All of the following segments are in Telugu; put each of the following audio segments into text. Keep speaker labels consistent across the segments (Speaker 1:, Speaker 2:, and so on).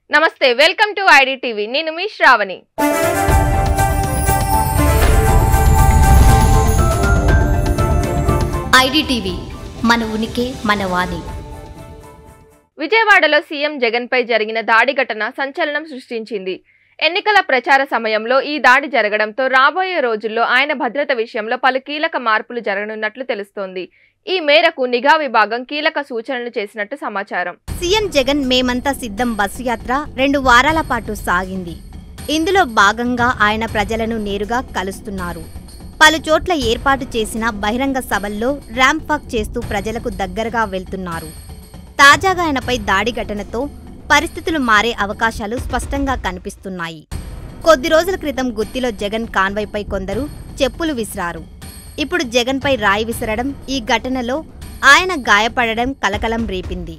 Speaker 1: నమస్తే వెల్కమ్ టు ఐడి టీవీ నేను మీ శ్రావణి
Speaker 2: ఐడి టీవీ మన ఉనికి మన వాణి
Speaker 1: విజయవాడలో సీఎం జగన్ పై జరిగిన దాడి ఘటన సంచలనం సృష్టించింది. ఎన్నికల ప్రచార సమయంలో ఈ దాడి జరగడంతో రాబోయే రోజుల్లో ఆయన భద్రత విషయంలో పలు కీలక మార్పులు జరగనున్నట్లు తెలుస్తోంది. ఈ మేరకు నిఘా విభాగం కీలక సూచనలు చేసినట్టు సమాచారం.
Speaker 2: సీఎం జగన్ మేమంతా సిద్ధం బస్సు యాత్ర 2 వారాల పాటు సాగింది. ఇందులో భాగంగా ఆయన ప్రజలను నేరుగా కలుస్తున్నారు. పలు చోట్ల ఏర్పాటు చేసిన బహిరంగ సభల్లో ర్యాంప్ వాక్ చేస్తూ ప్రజలకు దగ్గరగా వెళ్తున్నారు. తాజాగా ఆయనపై దాడి ఘటనతో పరిస్థితులు మారే అవకాశాలు స్పష్టంగా కనిపిస్తున్నాయి. కొద్ది రోజుల క్రితం గుత్తిలో జగన్ కాన్వాయ్పై కొందరు చెప్పులు విసిరారు. ఇప్పుడు జగన్పై రాయి విసరడం, ఈ ఘటనలో ఆయన గాయపడడం కలకలం రేపింది.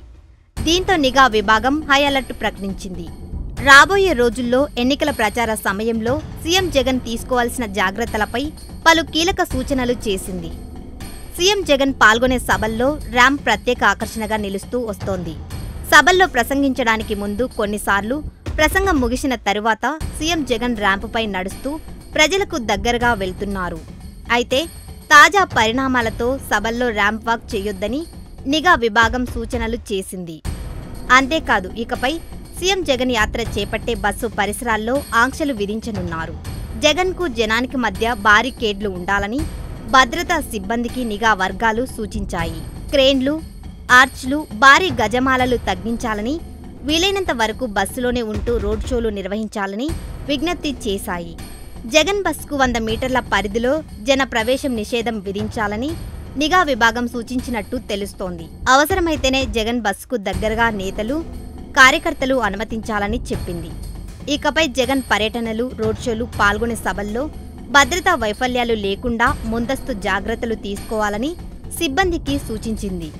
Speaker 2: దీంతో నిఘా విభాగం హై అలర్ట్ ప్రకటించింది. రాబోయే రోజుల్లో ఎన్నికల ప్రచార సమయంలో సీఎం జగన్ తీసుకోవాల్సిన జాగ్రత్తలపై పలు కీలక సూచనలు చేసింది. సీఎం జగన్ పాల్గొనే సభల్లో ర్యాంప్ ప్రత్యేక ఆకర్షణగా నిలుస్తూ వస్తోంది. సభల్లో ప్రసంగించడానికి ముందు కొన్నిసార్లు ప్రసంగం ముగిసిన తరువాత సీఎం జగన్ ర్యాంపుపై నడుస్తూ ప్రజలకు దగ్గరగా వెళ్తున్నారు. అయితే తాజా పరిణామాలతో సభల్లో ర్యాంప్ వాక్ చేయొద్దని నిఘా విభాగం సూచనలు చేసింది. అంతేకాదు ఇకపై సీఎం జగన్ యాత్ర చేపట్టే బస్సు పరిసరాల్లో ఆంక్షలు విధించనున్నారు. జగన్కు జనానికి మధ్య బారికేడ్లు ఉండాలని భద్రతా సిబ్బందికి నిఘా వర్గాలు సూచించాయి. క్రేన్లు, ఆర్చ్లు, భారీ గజమాలలు తగ్గించాలని, వీలైనంత వరకు బస్సులోనే ఉంటూ రోడ్ షోలు నిర్వహించాలని విజ్ఞప్తి చేశాయి. జగన్ బస్సుకు 100 మీటర్ల పరిధిలో జన ప్రవేశం నిషేధం విధించాలని నిఘా విభాగం సూచించినట్టు తెలుస్తోంది. అవసరమైతేనే జగన్ బస్సుకు దగ్గరగా నేతలు, కార్యకర్తలు అనుమతించాలని చెప్పింది. ఇకపై జగన్ పర్యటనలు, రోడ్ షోలు, పాల్గొనే సభల్లో భద్రతా వైఫల్యాలు లేకుండా ముందస్తు జాగ్రత్తలు తీసుకోవాలని సిబ్బందికి సూచించింది.